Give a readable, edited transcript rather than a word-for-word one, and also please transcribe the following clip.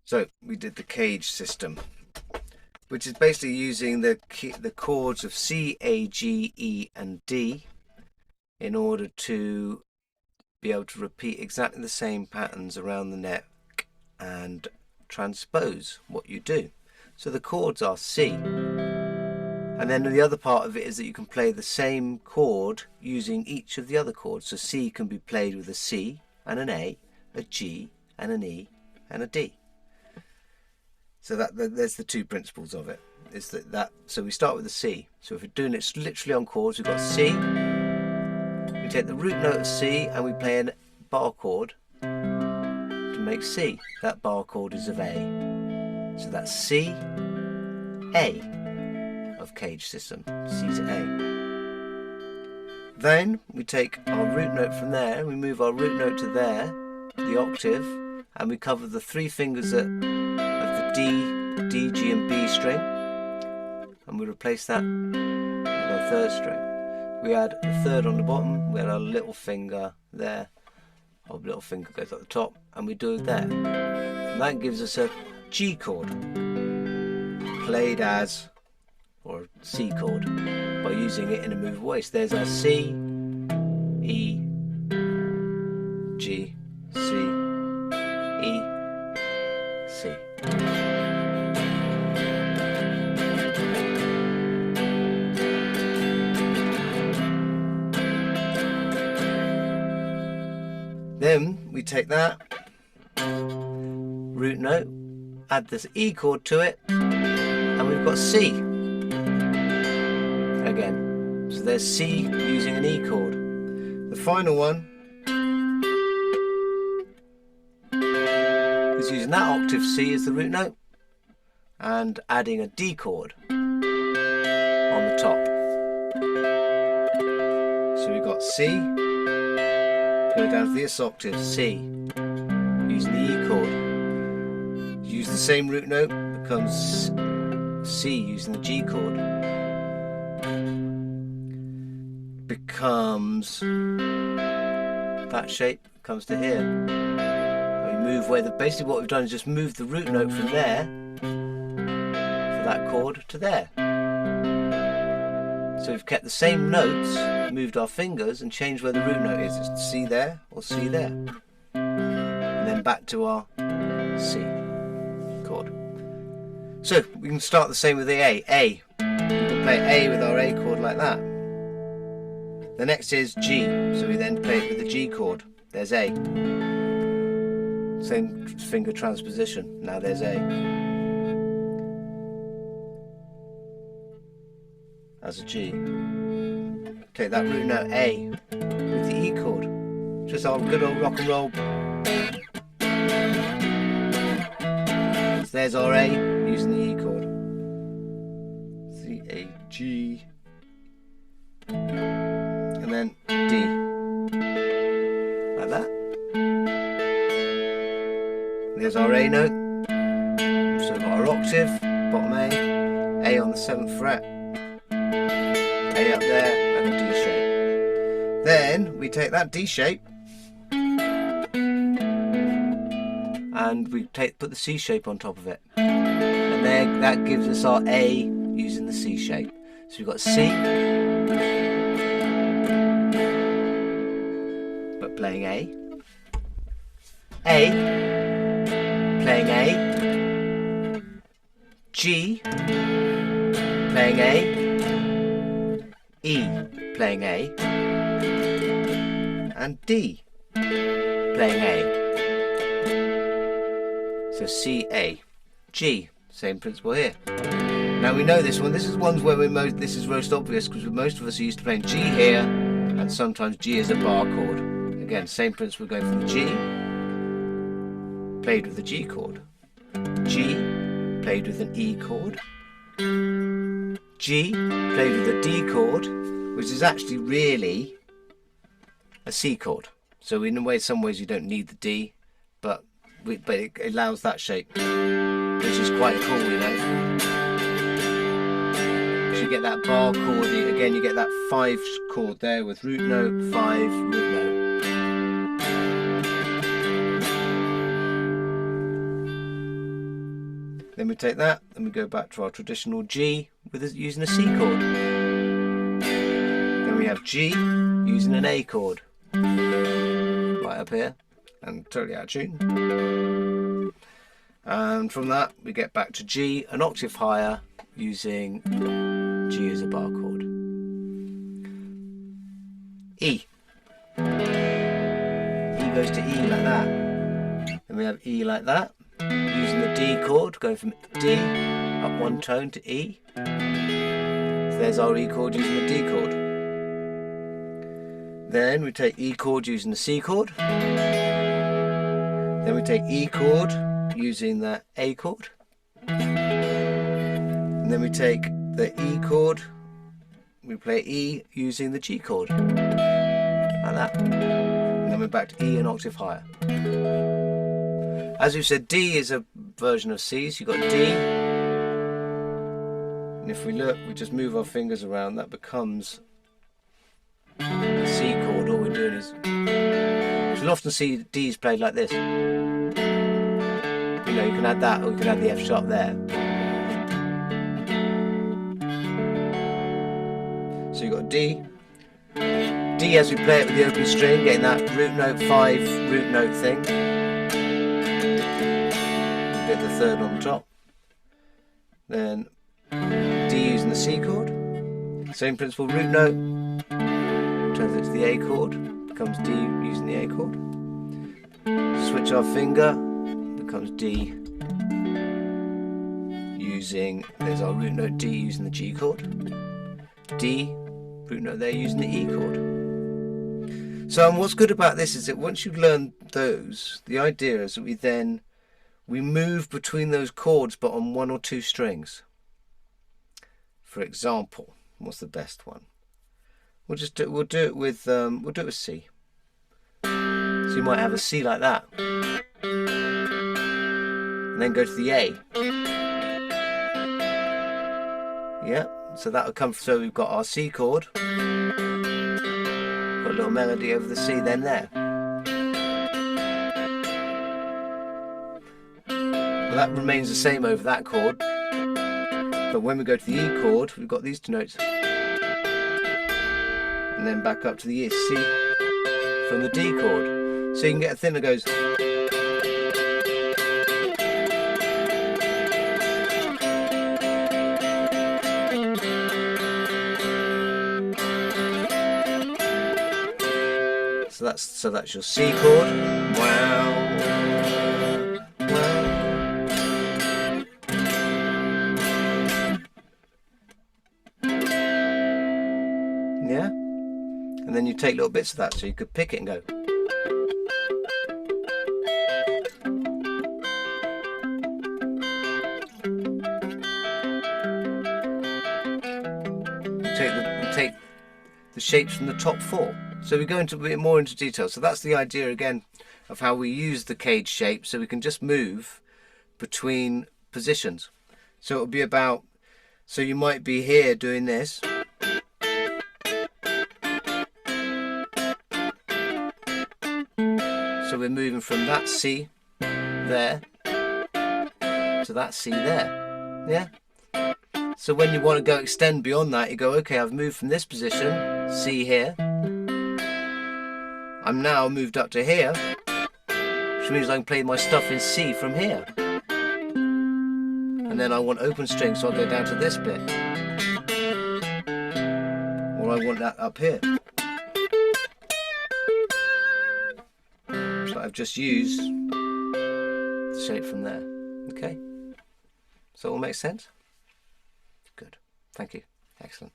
So we did the cage system, which is basically using the chords of C, A, G, E and D in order to be able to repeat exactly the same patterns around the neck and transpose what you do. So the chords are C, and then the other part of it is that you can play the same chord using each of the other chords. So C can be played with a C and an A G and an E and a D. So there's the two principles of it. Is so we start with the C. So if we're doing it literally on chords, we've got C. We take the root note of C and we play a bar chord to make C. That bar chord is of A. So that's C, A of cage system. C to A. Then we take our root note from there and we move our root note to there, the octave, and we cover the three fingers of the D, G and B string, and we replace that with our third string. We add the third on the bottom, we add our little finger there, our little finger goes at the top, and we do it there. And that gives us a G chord, played as, or a C chord, by using it in a move away. So there's our C, E, G, C, E, C. Then we take that root note, add this E chord to it, and we've got C again. So there's C using an E chord. The final one is using that octave C as the root note and adding a D chord on the top. So we've got C, go down to this octave, C, using the E chord. Use the same root note, becomes C using the G chord. Becomes that shape, comes to here. And we move where basically what we've done is just move the root note from there for that chord to there. So we've kept the same notes, moved our fingers and changed where the root note is. It's C there or C there. And then back to our C chord. So we can start the same with the A. A. We can play A with our A chord like that. The next is G, so we then play it with the G chord. There's A. Same finger transposition. Now there's A. As a G. Take that root note A with the E chord. Just our good old rock and roll. So there's our A using the E chord. C, A, G. And then D. Like that. There's our A note. So we've got our octave, bottom A on the 7th fret. A up there and a D shape. Then we take that D shape and we put the C shape on top of it, and then that gives us our A using the C shape. So we've got C, but playing A, playing A, G, playing A, E playing A, and D playing A. So C, A, G, same principle here. Now we know this one. This is ones where this is most obvious because most of us are used to playing G here, and sometimes G is a bar chord. Again, same principle going for the G, played with the G chord. G, played with an E chord. G, played with a D chord, which is actually really a C chord. So in a way, some ways you don't need the D, but it allows that shape, which is quite cool, you know. So you get that bar chord, again you get that 5 chord there with root note, 5, root note. Then we take that, and we go back to our traditional G using a C chord. Then we have G using an A chord. Right up here, and totally out of tune. And from that, we get back to G, an octave higher, using G as a bar chord. E. E goes to E like that. Then we have E like that, using the D chord, going from D up one tone to E. So there's our E chord using the D chord. Then we take E chord using the C chord. Then we take E chord using the A chord. And then we take the E chord, we play E using the G chord. Like that. And then we're back to E an octave higher. As we've said, D is a version of C, so you've got D. And if we look, we just move our fingers around, that becomes the C chord. All we're doing is, you'll often see D's played like this. You know, you can add that, or you can add the F sharp there. So you've got D. D as we play it with the open string, getting that root note 5 root note thing. Get the third on the top. Then D using the C chord. Same principle, root note. Turns it to the A chord. Becomes D using the A chord. Switch our finger. Becomes D using, there's our root note D using the G chord. D, root note there using the E chord. So what's good about this is that once you've learned those, the idea is that we move between those chords but on one or two strings. For example, what's the best one? We'll do it with C. So you might have a C like that. And then go to the A. Yeah, so that'll come, so we've got our C chord. Got a little melody over the C, then there. Well, that remains the same over that chord. But when we go to the E chord, we've got these two notes. And then back up to the E, C from the D chord. So you can get a thing that goes. So that's your C chord. Wow. Yeah. And then you take little bits of that, so you could pick it and go. Take the shapes from the top four. So we go into a bit more into detail. So that's the idea again of how we use the cage shape, so we can just move between positions. So it'll be about, so you might be here doing this. So we're moving from that C there to that C there. Yeah? So when you want to go extend beyond that, you go, okay, I've moved from this position, C here. I'm now moved up to here, which means I can play my stuff in C from here. And then I want open strings, so I'll go down to this bit. Or I want that up here. But I've just used the shape from there. Okay? So it all makes sense? Good. Thank you. Excellent.